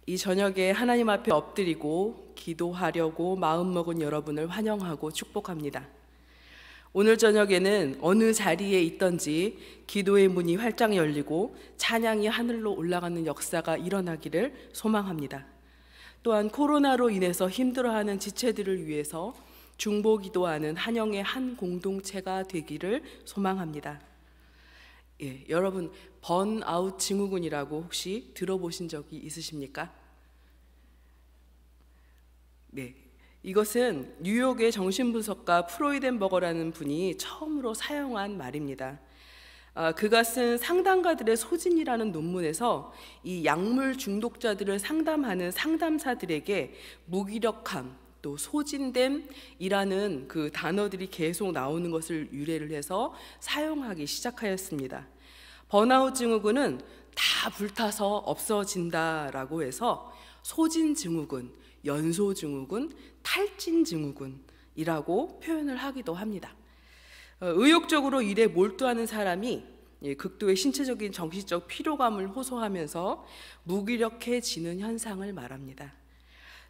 이 저녁에 하나님 앞에 엎드리고 기도하려고 마음먹은 여러분을 환영하고 축복합니다. 오늘 저녁에는 어느 자리에 있던지 기도의 문이 활짝 열리고 찬양이 하늘로 올라가는 역사가 일어나기를 소망합니다. 또한 코로나로 인해서 힘들어하는 지체들을 위해서 중보기도하는 한영의 한 공동체가 되기를 소망합니다. 여러분 번아웃 증후군이라고 혹시 들어보신 적이 있으십니까? 네, 이것은 뉴욕의 정신분석가 프로이덴버거라는 분이 처음으로 사용한 말입니다. 그가 쓴 상담가들의 소진이라는 논문에서 이 약물 중독자들을 상담하는 상담사들에게 무기력함, 또 소진됨이라는 그 단어들이 계속 나오는 것을 유래를 해서 사용하기 시작하였습니다. 번아웃 증후군은 다 불타서 없어진다라고 해서 소진 증후군, 연소 증후군, 탈진 증후군이라고 표현을 하기도 합니다. 의욕적으로 일에 몰두하는 사람이 극도의 신체적인 정신적 피로감을 호소하면서 무기력해지는 현상을 말합니다.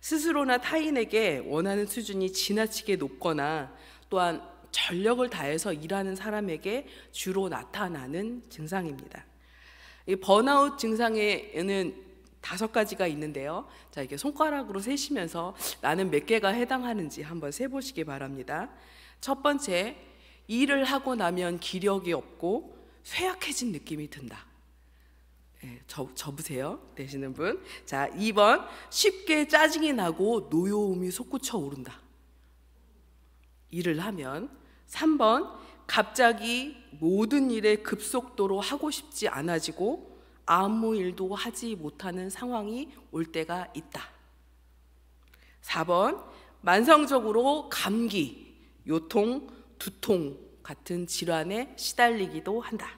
스스로나 타인에게 원하는 수준이 지나치게 높거나 또한 전력을 다해서 일하는 사람에게 주로 나타나는 증상입니다. 이 번아웃 증상에는 5가지가 있는데요. 자, 이렇게 손가락으로 세시면서 나는 몇 개가 해당하는지 한번 세보시기 바랍니다. 첫 번째, 일을 하고 나면 기력이 없고 쇠약해진 느낌이 든다. 접으세요 되시는 분. 자, 2번, 쉽게 짜증이 나고 노여움이 솟구쳐 오른다. 일을 하면. 3번, 갑자기 모든 일에 급속도로 하고 싶지 않아지고 아무 일도 하지 못하는 상황이 올 때가 있다. 4번, 만성적으로 감기, 요통, 두통 같은 질환에 시달리기도 한다.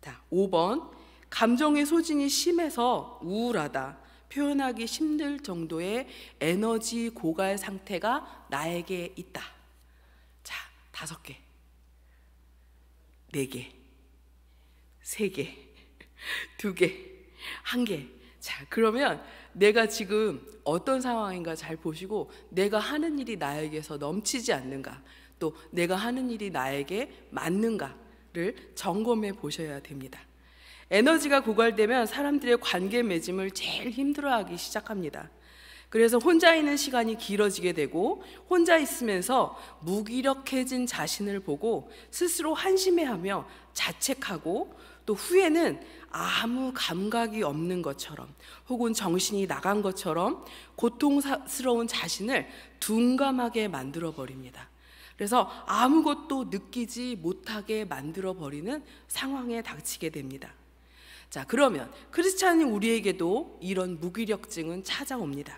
자, 5번, 감정의 소진이 심해서 우울하다, 표현하기 힘들 정도의 에너지 고갈 상태가 나에게 있다. 자, 5개, 4개, 3개, 2개, 1개. 자, 그러면 내가 지금 어떤 상황인가 잘 보시고 내가 하는 일이 나에게서 넘치지 않는가, 또 내가 하는 일이 나에게 맞는가를 점검해 보셔야 됩니다. 에너지가 고갈되면 사람들의 관계 맺음을 제일 힘들어하기 시작합니다. 그래서 혼자 있는 시간이 길어지게 되고 혼자 있으면서 무기력해진 자신을 보고 스스로 한심해하며 자책하고 또 후에는 아무 감각이 없는 것처럼 혹은 정신이 나간 것처럼 고통스러운 자신을 둔감하게 만들어버립니다. 그래서 아무것도 느끼지 못하게 만들어버리는 상황에 닥치게 됩니다. 자, 그러면 크리스찬인 우리에게도 이런 무기력증은 찾아옵니다.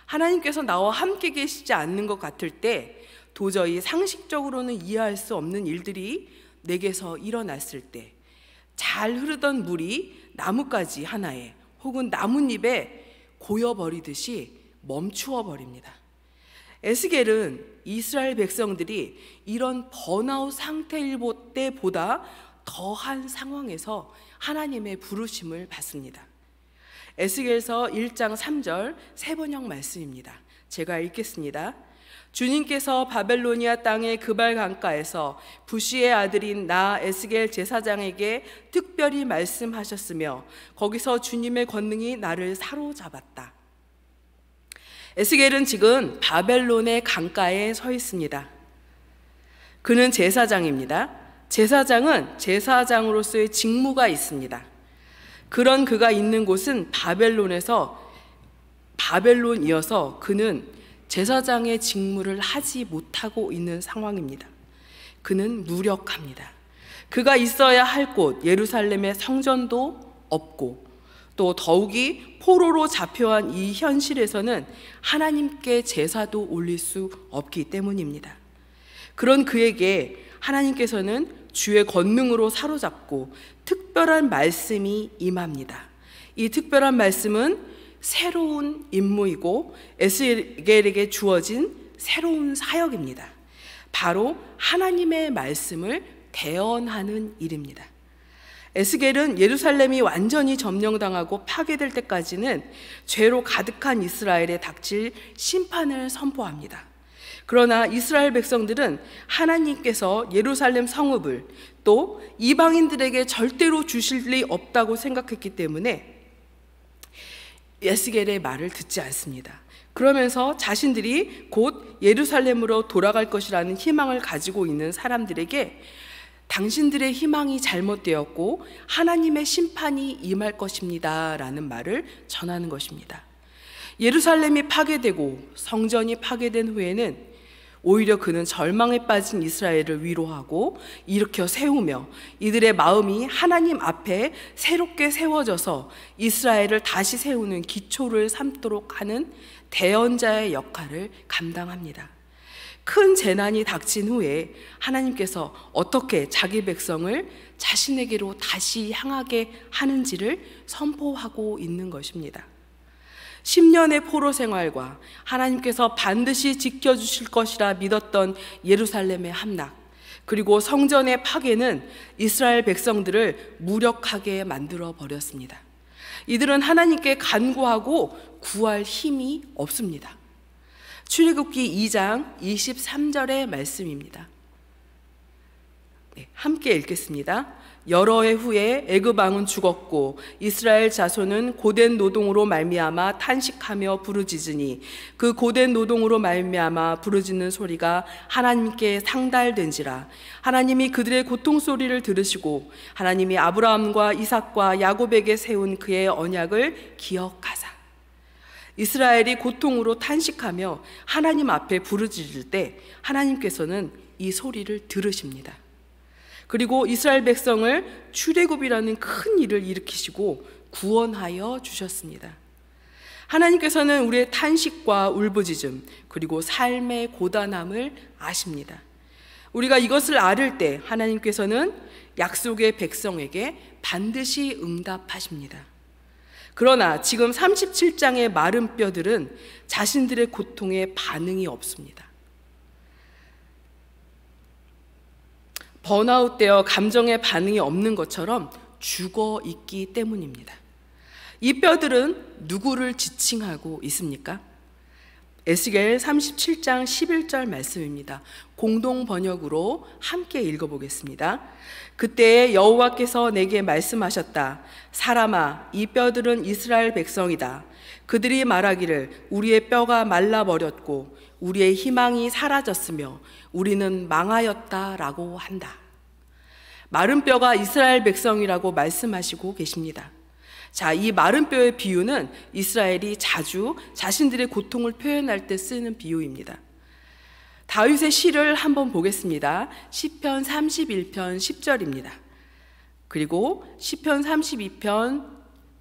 하나님께서 나와 함께 계시지 않는 것 같을 때, 도저히 상식적으로는 이해할 수 없는 일들이 내게서 일어났을 때, 잘 흐르던 물이 나뭇가지 하나에 혹은 나뭇잎에 고여버리듯이 멈추어 버립니다. 에스겔은 이스라엘 백성들이 이런 번아웃 상태일 때보다 더한 상황에서 하나님의 부르심을 받습니다. 에스겔서 1장 3절 세번역 말씀입니다. 제가 읽겠습니다. 주님께서 바벨로니아 땅의 그발 강가에서 부시의 아들인 나 에스겔 제사장에게 특별히 말씀하셨으며 거기서 주님의 권능이 나를 사로잡았다. 에스겔은 지금 바벨론의 강가에 서 있습니다. 그는 제사장입니다. 제사장은 제사장으로서의 직무가 있습니다. 그런 그가 있는 곳은 바벨론이어서 그는 제사장의 직무를 하지 못하고 있는 상황입니다. 그는 무력합니다. 그가 있어야 할 곳 예루살렘의 성전도 없고 또 더욱이 포로로 잡혀간 이 현실에서는 하나님께 제사도 올릴 수 없기 때문입니다. 그런 그에게 하나님께서는 주의 권능으로 사로잡고 특별한 말씀이 임합니다. 이 특별한 말씀은 새로운 임무이고 에스겔에게 주어진 새로운 사역입니다. 바로 하나님의 말씀을 대언하는 일입니다. 에스겔은 예루살렘이 완전히 점령당하고 파괴될 때까지는 죄로 가득한 이스라엘에 닥칠 심판을 선포합니다. 그러나 이스라엘 백성들은 하나님께서 예루살렘 성읍을 또 이방인들에게 절대로 주실 리 없다고 생각했기 때문에 에스겔의 말을 듣지 않습니다. 그러면서 자신들이 곧 예루살렘으로 돌아갈 것이라는 희망을 가지고 있는 사람들에게 당신들의 희망이 잘못되었고 하나님의 심판이 임할 것입니다 라는 말을 전하는 것입니다. 예루살렘이 파괴되고 성전이 파괴된 후에는 오히려 그는 절망에 빠진 이스라엘을 위로하고 일으켜 세우며 이들의 마음이 하나님 앞에 새롭게 세워져서 이스라엘을 다시 세우는 기초를 삼도록 하는 대언자의 역할을 감당합니다. 큰 재난이 닥친 후에 하나님께서 어떻게 자기 백성을 자신에게로 다시 향하게 하는지를 선포하고 있는 것입니다. 10년의 포로 생활과 하나님께서 반드시 지켜주실 것이라 믿었던 예루살렘의 함락, 그리고 성전의 파괴는 이스라엘 백성들을 무력하게 만들어 버렸습니다. 이들은 하나님께 간구하고 구할 힘이 없습니다. 출애굽기 2장 23절의 말씀입니다. 함께 읽겠습니다. 여러 해 후에 애굽 왕은 죽었고 이스라엘 자손은 고된 노동으로 말미암아 탄식하며 부르짖으니 그 고된 노동으로 말미암아 부르짖는 소리가 하나님께 상달된지라. 하나님이 그들의 고통 소리를 들으시고 하나님이 아브라함과 이삭과 야곱에게 세운 그의 언약을 기억하사. 이스라엘이 고통으로 탄식하며 하나님 앞에 부르짖을 때 하나님께서는 이 소리를 들으십니다. 그리고 이스라엘 백성을 출애굽이라는 큰 일을 일으키시고 구원하여 주셨습니다. 하나님께서는 우리의 탄식과 울부짖음 그리고 삶의 고단함을 아십니다. 우리가 이것을 알을 때 하나님께서는 약속의 백성에게 반드시 응답하십니다. 그러나 지금 37장의 마른 뼈들은 자신들의 고통에 반응이 없습니다. 번아웃되어 감정에 반응이 없는 것처럼 죽어 있기 때문입니다. 이 뼈들은 누구를 지칭하고 있습니까? 에스겔 37장 11절 말씀입니다. 공동 번역으로 함께 읽어보겠습니다. 그때 여호와께서 내게 말씀하셨다. 사람아, 이 뼈들은 이스라엘 백성이다. 그들이 말하기를 우리의 뼈가 말라버렸고 우리의 희망이 사라졌으며 우리는 망하였다라고 한다. 마른 뼈가 이스라엘 백성이라고 말씀하시고 계십니다. 자, 이 마른 뼈의 비유는 이스라엘이 자주 자신들의 고통을 표현할 때 쓰는 비유입니다. 다윗의 시를 한번 보겠습니다. 시편 31편 10절입니다. 그리고 시편 32편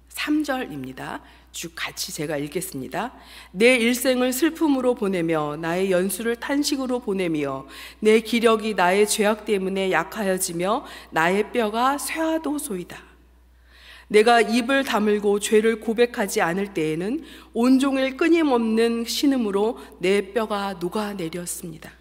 3절입니다. 쭉 같이 제가 읽겠습니다. 내 일생을 슬픔으로 보내며 나의 연수를 탄식으로 보내며 내 기력이 나의 죄악 때문에 약하여지며 나의 뼈가 쇠하도소이다. 내가 입을 다물고 죄를 고백하지 않을 때에는 온종일 끊임없는 신음으로 내 뼈가 녹아내렸습니다.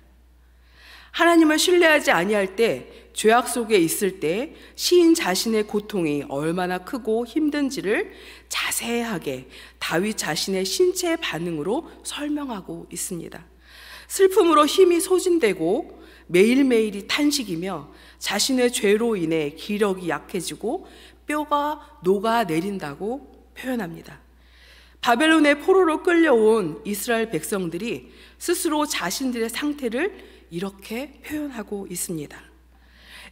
하나님을 신뢰하지 아니할 때, 죄악 속에 있을 때 시인 자신의 고통이 얼마나 크고 힘든지를 자세하게 다윗 자신의 신체 반응으로 설명하고 있습니다. 슬픔으로 힘이 소진되고 매일매일이 탄식이며 자신의 죄로 인해 기력이 약해지고 뼈가 녹아내린다고 표현합니다. 바벨론의 포로로 끌려온 이스라엘 백성들이 스스로 자신들의 상태를 이렇게 표현하고 있습니다.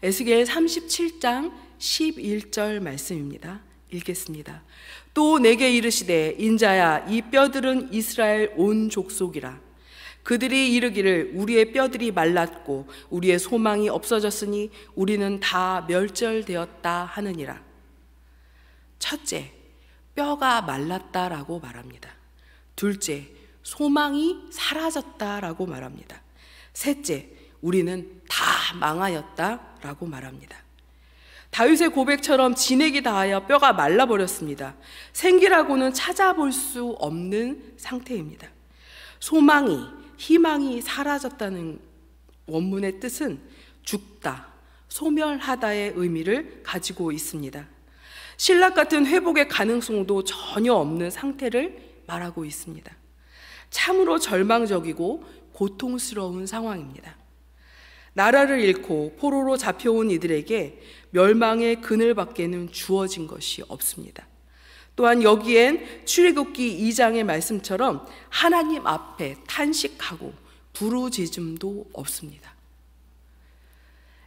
에스겔 37장 11절 말씀입니다. 읽겠습니다. 또 내게 이르시되 인자야, 이 뼈들은 이스라엘 온 족속이라. 그들이 이르기를 우리의 뼈들이 말랐고 우리의 소망이 없어졌으니 우리는 다 멸절되었다 하느니라. 첫째, 뼈가 말랐다라고 말합니다. 둘째, 소망이 사라졌다라고 말합니다. 셋째, 우리는 다 망하였다라고 말합니다. 다윗의 고백처럼 진액이 닿아 뼈가 말라버렸습니다. 생기라고는 찾아볼 수 없는 상태입니다. 소망이, 희망이 사라졌다는 원문의 뜻은 죽다, 소멸하다의 의미를 가지고 있습니다. 신락 같은 회복의 가능성도 전혀 없는 상태를 말하고 있습니다. 참으로 절망적이고 고통스러운 상황입니다. 나라를 잃고 포로로 잡혀온 이들에게 멸망의 그늘밖에는 주어진 것이 없습니다. 또한 여기엔 출애굽기 2장의 말씀처럼 하나님 앞에 탄식하고 부르짖음도 없습니다.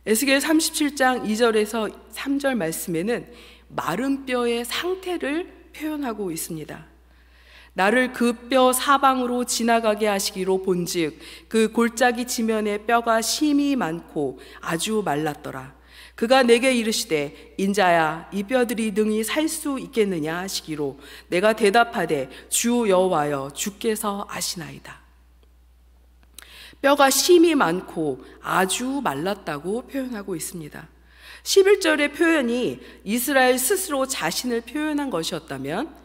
에스겔 37장 2절에서 3절 말씀에는 마른 뼈의 상태를 표현하고 있습니다. 나를 그 뼈 사방으로 지나가게 하시기로 본즉 그 골짜기 지면에 뼈가 심이 많고 아주 말랐더라. 그가 내게 이르시되 인자야 이 뼈들이 능히 살 수 있겠느냐 하시기로 내가 대답하되 주 여호와여 주께서 아시나이다. 뼈가 심이 많고 아주 말랐다고 표현하고 있습니다. 11절의 표현이 이스라엘 스스로 자신을 표현한 것이었다면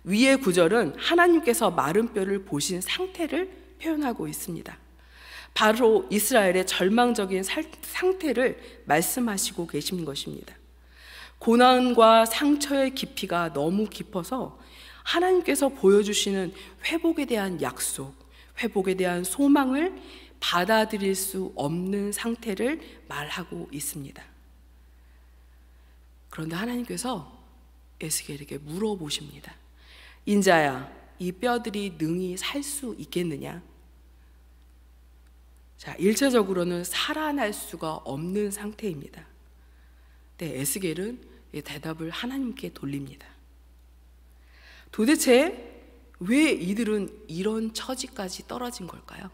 위의 구절은 하나님께서 마른 뼈를 보신 상태를 표현하고 있습니다. 바로 이스라엘의 절망적인 상태를 말씀하시고 계신 것입니다. 고난과 상처의 깊이가 너무 깊어서 하나님께서 보여주시는 회복에 대한 약속, 회복에 대한 소망을 받아들일 수 없는 상태를 말하고 있습니다. 그런데 하나님께서 에스겔에게 물어보십니다. 인자야, 이 뼈들이 능히 살 수 있겠느냐? 자, 일차적으로는 살아날 수가 없는 상태입니다. 네, 에스겔은 이 대답을 하나님께 돌립니다. 도대체 왜 이들은 이런 처지까지 떨어진 걸까요?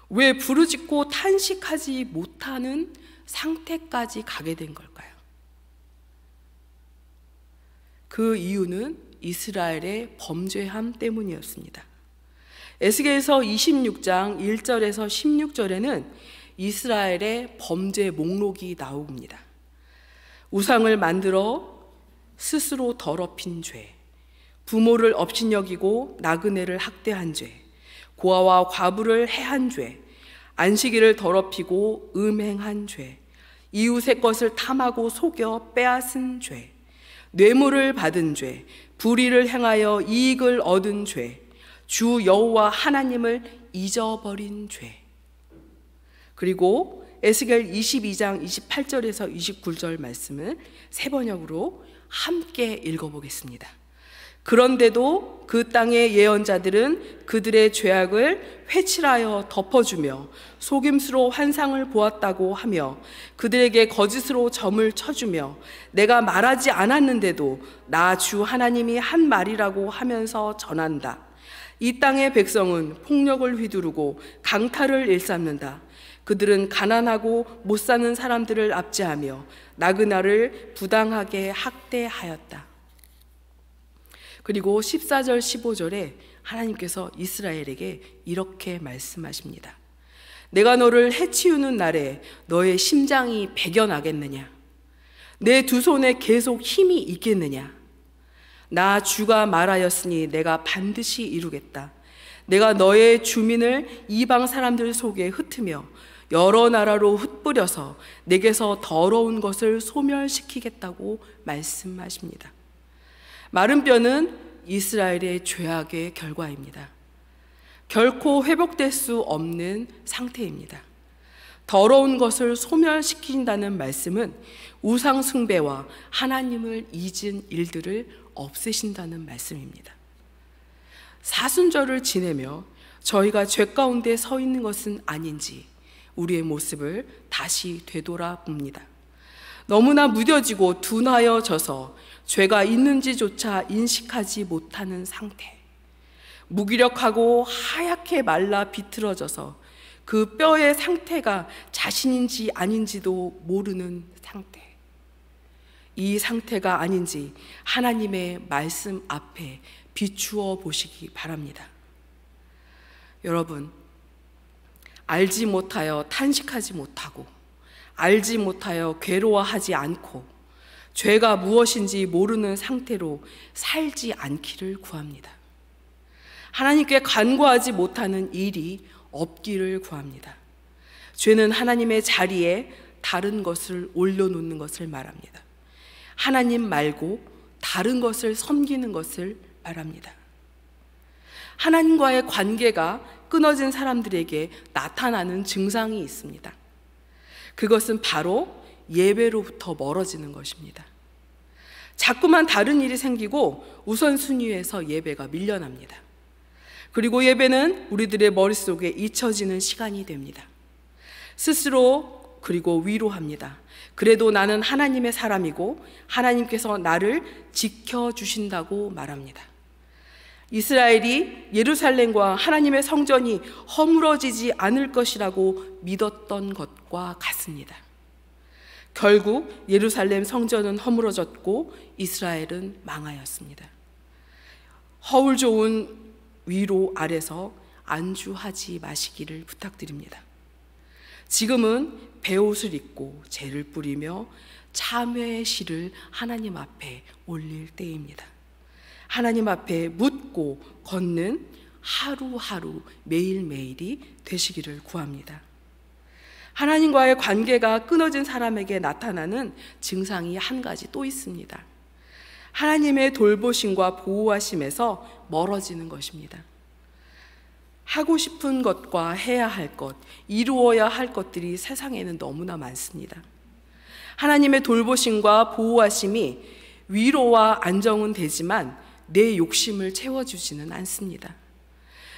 왜 부르짖고 탄식하지 못하는 상태까지 가게 된 걸까요? 그 이유는 이스라엘의 범죄함 때문이었습니다. 에스겔서 26장 1절에서 16절에는 이스라엘의 범죄 목록이 나옵니다. 우상을 만들어 스스로 더럽힌 죄, 부모를 업신여기고 나그네를 학대한 죄, 고아와 과부를 해한 죄, 안식일을 더럽히고 음행한 죄, 이웃의 것을 탐하고 속여 빼앗은 죄, 뇌물을 받은 죄, 불의를 행하여 이익을 얻은 죄, 주 여호와 하나님을 잊어버린 죄. 그리고 에스겔 22장 28절에서 29절 말씀을 세 번역으로 함께 읽어보겠습니다. 그런데도 그 땅의 예언자들은 그들의 죄악을 회칠하여 덮어주며 속임수로 환상을 보았다고 하며 그들에게 거짓으로 점을 쳐주며 내가 말하지 않았는데도 나 주 하나님이 한 말이라고 하면서 전한다. 이 땅의 백성은 폭력을 휘두르고 강탈을 일삼는다. 그들은 가난하고 못 사는 사람들을 압제하며 나그나를 부당하게 학대하였다. 그리고 14절 15절에 하나님께서 이스라엘에게 이렇게 말씀하십니다. 내가 너를 해치우는 날에 너의 심장이 배겨나겠느냐? 내 두 손에 계속 힘이 있겠느냐? 나 주가 말하였으니 내가 반드시 이루겠다. 내가 너의 주민을 이방 사람들 속에 흩으며 여러 나라로 흩뿌려서 내게서 더러운 것을 소멸시키겠다고 말씀하십니다. 마른 뼈는 이스라엘의 죄악의 결과입니다. 결코 회복될 수 없는 상태입니다. 더러운 것을 소멸시킨다는 말씀은 우상 숭배와 하나님을 잊은 일들을 없애신다는 말씀입니다. 사순절을 지내며 저희가 죄 가운데 서 있는 것은 아닌지 우리의 모습을 다시 되돌아봅니다. 너무나 무뎌지고 둔하여져서 죄가 있는지조차 인식하지 못하는 상태, 무기력하고 하얗게 말라 비틀어져서 그 뼈의 상태가 자신인지 아닌지도 모르는 상태, 이 상태가 아닌지 하나님의 말씀 앞에 비추어 보시기 바랍니다. 여러분, 알지 못하여 탄식하지 못하고 알지 못하여 괴로워하지 않고 죄가 무엇인지 모르는 상태로 살지 않기를 구합니다. 하나님께 간구하지 못하는 일이 없기를 구합니다. 죄는 하나님의 자리에 다른 것을 올려놓는 것을 말합니다. 하나님 말고 다른 것을 섬기는 것을 말합니다. 하나님과의 관계가 끊어진 사람들에게 나타나는 증상이 있습니다. 그것은 바로 예배로부터 멀어지는 것입니다. 자꾸만 다른 일이 생기고 우선순위에서 예배가 밀려납니다. 그리고 예배는 우리들의 머릿속에 잊혀지는 시간이 됩니다. 스스로 그리고 위로합니다. 그래도 나는 하나님의 사람이고 하나님께서 나를 지켜주신다고 말합니다. 이스라엘이 예루살렘과 하나님의 성전이 허물어지지 않을 것이라고 믿었던 것과 같습니다. 결국 예루살렘 성전은 허물어졌고 이스라엘은 망하였습니다. 허울 좋은 위로 아래서 안주하지 마시기를 부탁드립니다. 지금은 베옷을 입고 재를 뿌리며 참회의 시를 하나님 앞에 올릴 때입니다. 하나님 앞에 묻고 걷는 하루하루 매일매일이 되시기를 구합니다. 하나님과의 관계가 끊어진 사람에게 나타나는 증상이 한 가지 또 있습니다. 하나님의 돌보심과 보호하심에서 멀어지는 것입니다. 하고 싶은 것과 해야 할 것, 이루어야 할 것들이 세상에는 너무나 많습니다. 하나님의 돌보심과 보호하심이 위로와 안정은 되지만 내 욕심을 채워주지는 않습니다.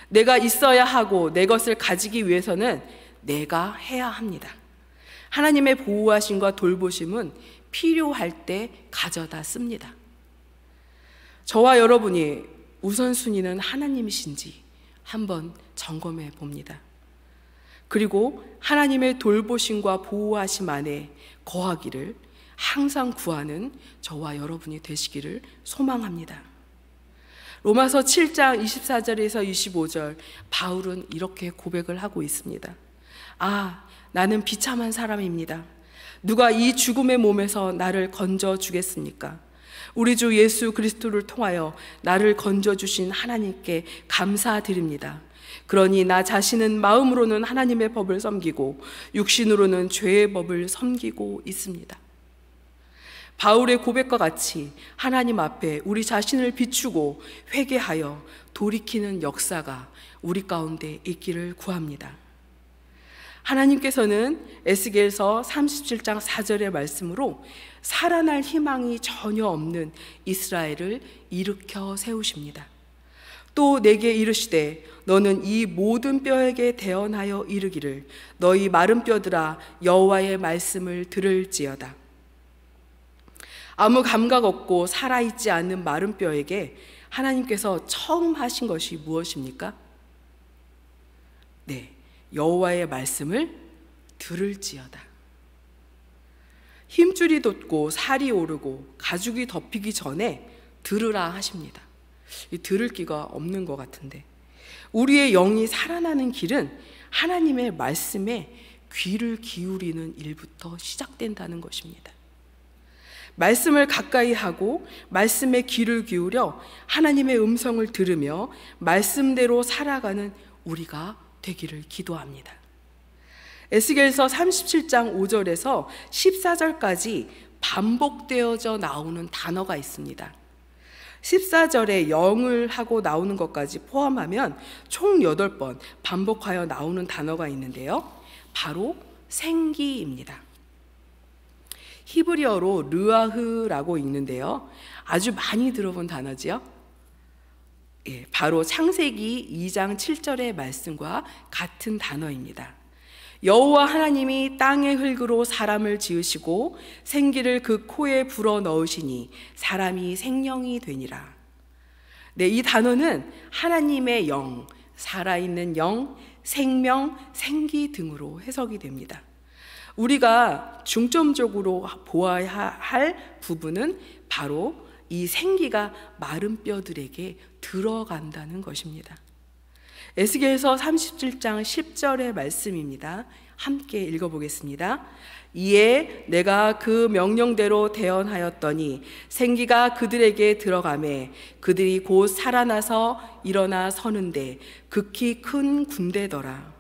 내가 있어야 하고 내 것을 가지기 위해서는 내가 해야 합니다. 하나님의 보호하심과 돌보심은 필요할 때 가져다 씁니다. 저와 여러분이 우선순위는 하나님이신지 한번 점검해 봅니다. 그리고 하나님의 돌보심과 보호하심 안에 거하기를 항상 구하는 저와 여러분이 되시기를 소망합니다. 로마서 7장 24절에서 25절 바울은 이렇게 고백을 하고 있습니다. 아, 나는 비참한 사람입니다. 누가 이 죽음의 몸에서 나를 건져 주겠습니까? 우리 주 예수 그리스도를 통하여 나를 건져주신 하나님께 감사드립니다. 그러니 나 자신은 마음으로는 하나님의 법을 섬기고 육신으로는 죄의 법을 섬기고 있습니다. 바울의 고백과 같이 하나님 앞에 우리 자신을 비추고 회개하여 돌이키는 역사가 우리 가운데 있기를 구합니다. 하나님께서는 에스겔서 37장 4절의 말씀으로 살아날 희망이 전혀 없는 이스라엘을 일으켜 세우십니다. 또 내게 이르시되 너는 이 모든 뼈에게 대언하여 이르기를 너희 마른 뼈들아 여호와의 말씀을 들을지어다. 아무 감각 없고 살아있지 않는 마른 뼈에게 하나님께서 처음 하신 것이 무엇입니까? 네, 여호와의 말씀을 들을지어다. 힘줄이 돋고 살이 오르고 가죽이 덮이기 전에 들으라 하십니다. 들을 기가 없는 것 같은데, 우리의 영이 살아나는 길은 하나님의 말씀에 귀를 기울이는 일부터 시작된다는 것입니다. 말씀을 가까이 하고 말씀에 귀를 기울여 하나님의 음성을 들으며 말씀대로 살아가는 우리가 되기를 기도합니다. 에스겔서 37장 5절에서 14절까지 반복되어져 나오는 단어가 있습니다. 14절에 영을 하고 나오는 것까지 포함하면 총 8번 반복하여 나오는 단어가 있는데요. 바로 생기입니다. 히브리어로 르아흐라고 읽는데요. 아주 많이 들어본 단어지요. 바로 창세기 2장 7절의 말씀과 같은 단어입니다. 여호와 하나님이 땅의 흙으로 사람을 지으시고 생기를 그 코에 불어 넣으시니 사람이 생명이 되니라. 네, 이 단어는 하나님의 영, 살아있는 영, 생명, 생기 등으로 해석이 됩니다. 우리가 중점적으로 보아야 할 부분은 바로 이 생기가 마른 뼈들에게 들어간다는 것입니다. 에스겔서 37장 10절의 말씀입니다. 함께 읽어보겠습니다. 이에 내가 그 명령대로 대언하였더니 생기가 그들에게 들어가매 그들이 곧 살아나서 일어나 서는데 극히 큰 군대더라.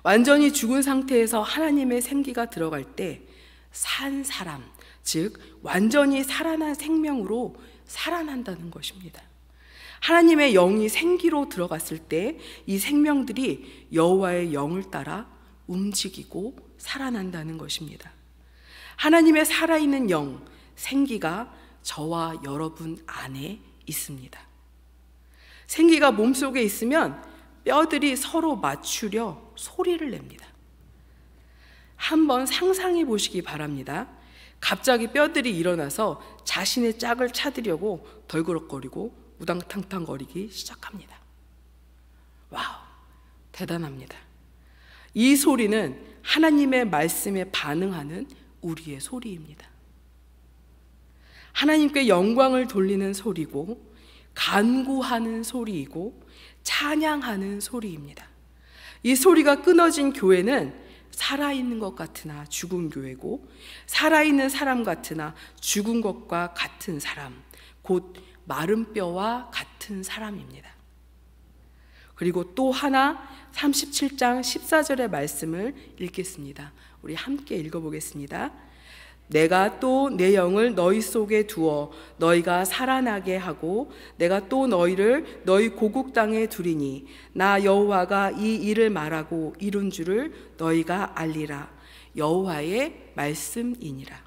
완전히 죽은 상태에서 하나님의 생기가 들어갈 때 산 사람, 즉 완전히 살아난 생명으로 살아난다는 것입니다. 하나님의 영이 생기로 들어갔을 때 이 생명들이 여호와의 영을 따라 움직이고 살아난다는 것입니다. 하나님의 살아있는 영, 생기가 저와 여러분 안에 있습니다. 생기가 몸속에 있으면 뼈들이 서로 맞추려 소리를 냅니다. 한번 상상해 보시기 바랍니다. 갑자기 뼈들이 일어나서 자신의 짝을 찾으려고 덜그럭거리고 우당탕탕거리기 시작합니다. 와우, 대단합니다. 이 소리는 하나님의 말씀에 반응하는 우리의 소리입니다. 하나님께 영광을 돌리는 소리고, 간구하는 소리이고, 찬양하는 소리입니다. 이 소리가 끊어진 교회는 살아있는 것 같으나 죽은 교회고, 살아있는 사람 같으나 죽은 것과 같은 사람, 곧 마른 뼈와 같은 사람입니다. 그리고 또 하나 37장 14절의 말씀을 읽겠습니다. 우리 함께 읽어보겠습니다. 내가 또 내 영을 너희 속에 두어 너희가 살아나게 하고 내가 또 너희를 너희 고국 땅에 두리니 나 여호와가 이 일을 말하고 이룬 줄을 너희가 알리라. 여호와의 말씀이니라.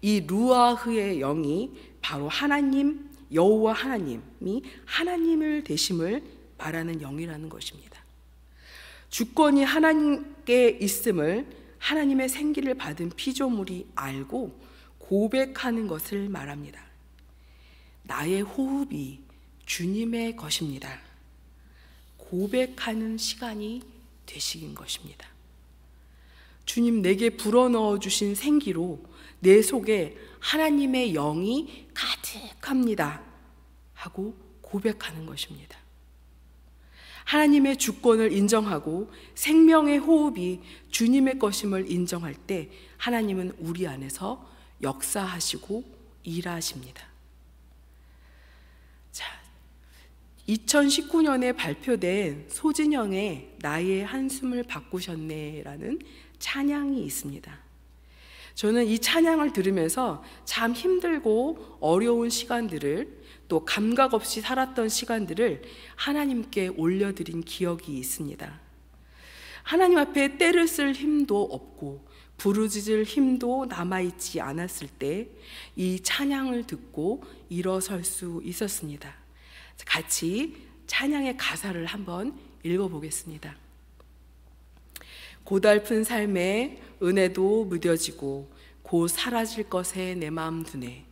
이 루아흐의 영이 바로 하나님, 여호와 하나님이 하나님을 되심을 말하는 영이라는 것입니다. 주권이 하나님께 있음을 하나님의 생기를 받은 피조물이 알고 고백하는 것을 말합니다. 나의 호흡이 주님의 것입니다. 고백하는 시간이 되시긴 것입니다. 주님, 내게 불어넣어 주신 생기로 내 속에 하나님의 영이 가득합니다 하고 고백하는 것입니다. 하나님의 주권을 인정하고 생명의 호흡이 주님의 것임을 인정할 때 하나님은 우리 안에서 역사하시고 일하십니다. 자, 2019년에 발표된 소진영의 나의 한숨을 바꾸셨네라는 찬양이 있습니다. 저는 이 찬양을 들으면서 참 힘들고 어려운 시간들을, 또 감각 없이 살았던 시간들을 하나님께 올려드린 기억이 있습니다. 하나님 앞에 때를 쓸 힘도 없고 부르짖을 힘도 남아있지 않았을 때 이 찬양을 듣고 일어설 수 있었습니다. 같이 찬양의 가사를 한번 읽어보겠습니다. 고달픈 삶에 은혜도 무뎌지고 곧 사라질 것에 내 마음 두네.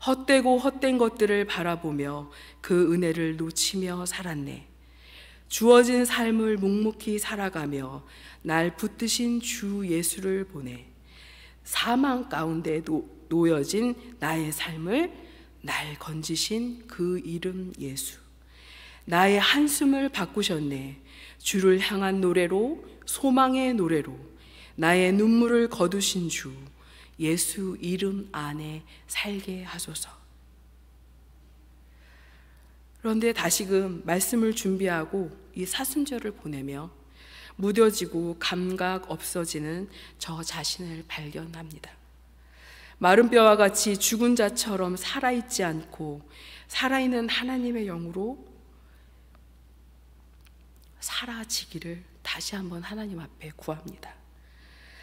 헛되고 헛된 것들을 바라보며 그 은혜를 놓치며 살았네. 주어진 삶을 묵묵히 살아가며 날 붙드신 주 예수를 보내. 사망 가운데 놓여진 나의 삶을 날 건지신 그 이름 예수. 나의 한숨을 바꾸셨네. 주를 향한 노래로, 소망의 노래로 나의 눈물을 거두신 주 예수 이름 안에 살게 하소서. 그런데 다시금 말씀을 준비하고 이 사순절을 보내며 무뎌지고 감각 없어지는 저 자신을 발견합니다. 마른 뼈와 같이 죽은 자처럼 살아있지 않고 살아있는 하나님의 영으로 사라지기를 다시 한번 하나님 앞에 구합니다.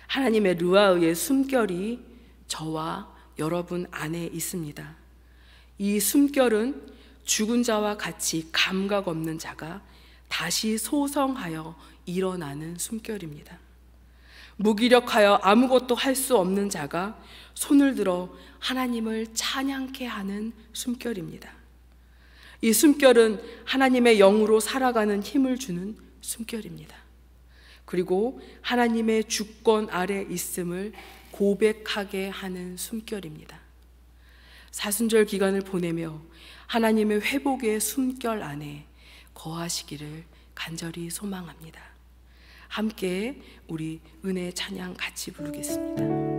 하나님의 루아의 숨결이 저와 여러분 안에 있습니다. 이 숨결은 죽은 자와 같이 감각 없는 자가 다시 소성하여 일어나는 숨결입니다. 무기력하여 아무것도 할 수 없는 자가 손을 들어 하나님을 찬양케 하는 숨결입니다. 이 숨결은 하나님의 영으로 살아가는 힘을 주는 숨결입니다. 그리고 하나님의 주권 아래 있음을 고백하게 하는 숨결입니다. 사순절 기간을 보내며 하나님의 회복의 숨결 안에 거하시기를 간절히 소망합니다. 함께 우리 은혜 찬양 같이 부르겠습니다.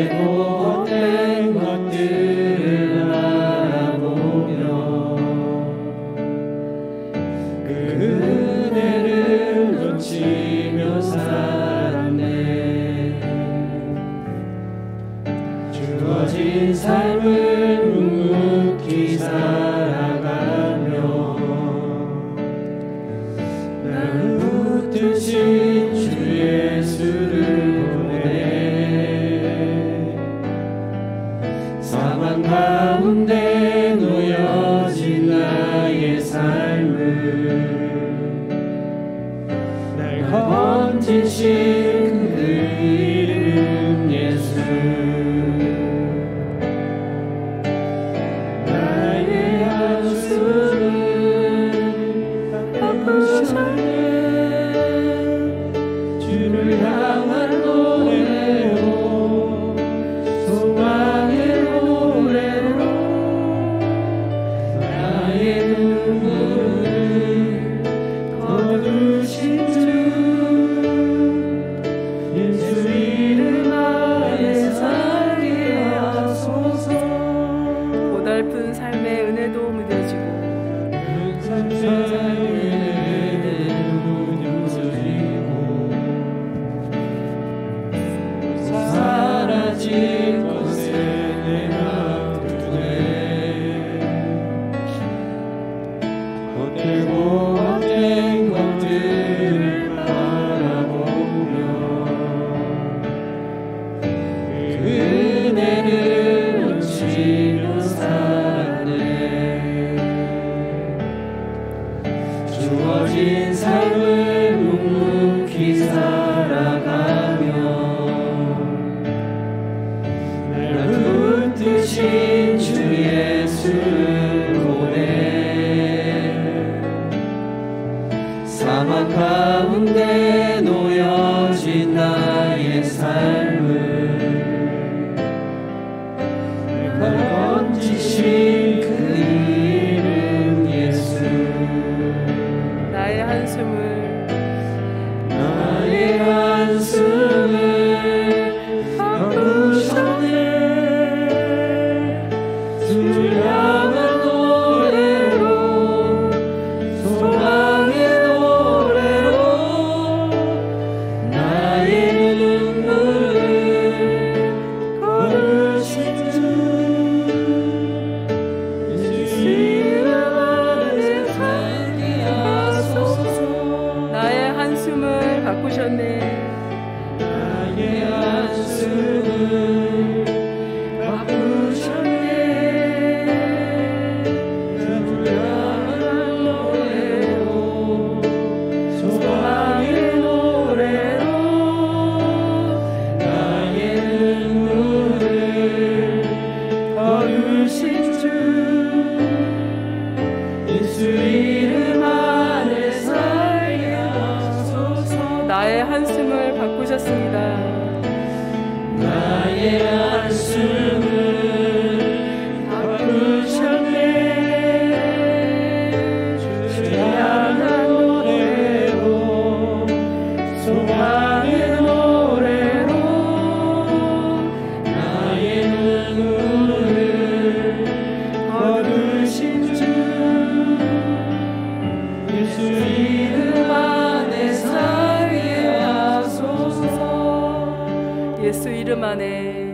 헛된 것들을 바라보며 그 은혜를 놓치며 살았네. 주어진 삶을 묵묵히 살아가며 나를 붙드신 주 예수를 사망 가운데 놓여진 나의 삶을 날 건지신 그 이름 예수. 나의 한숨을 바꾸셨네. 주를 향한 노래로 소망의 노래로 나의 눈물을 거두신 주 예수 이름 안에 살게 하소서. 고달픈 삶의 은혜도 무뎌지고 사라질 것에 내가 두네. 헛되고 헛된 것들을 바라보며 그 은혜를 놓치며 살았네. 주어진 삶을 묵묵히 살아가며 붙드신 주 예수를 보내 사막 가운데 놓여진 나의 삶을 날 건지신 그 이름 예수. 나의 한숨을 바꾸셨네. 주를 향한 노래로 소망의 노래로 나의 눈물을 거두신 주 예수 이름 안에 살게 하소서. 나의 한숨을 바꾸셨네. 나의 한숨을 바꾸셨네. 주를 향한 노래로 소망의 노래로 나의 눈물을 거두신 주 예수 이름 안에 살게 하소서. 나의 한숨을 바꾸셨습니다. 나의 한숨을 바꾸셨네. 주를 향한 노래로 소망의 노래로 나의 눈물을 거두신 주 예수 이름 안에 살게 하소서. 예수 이름 안에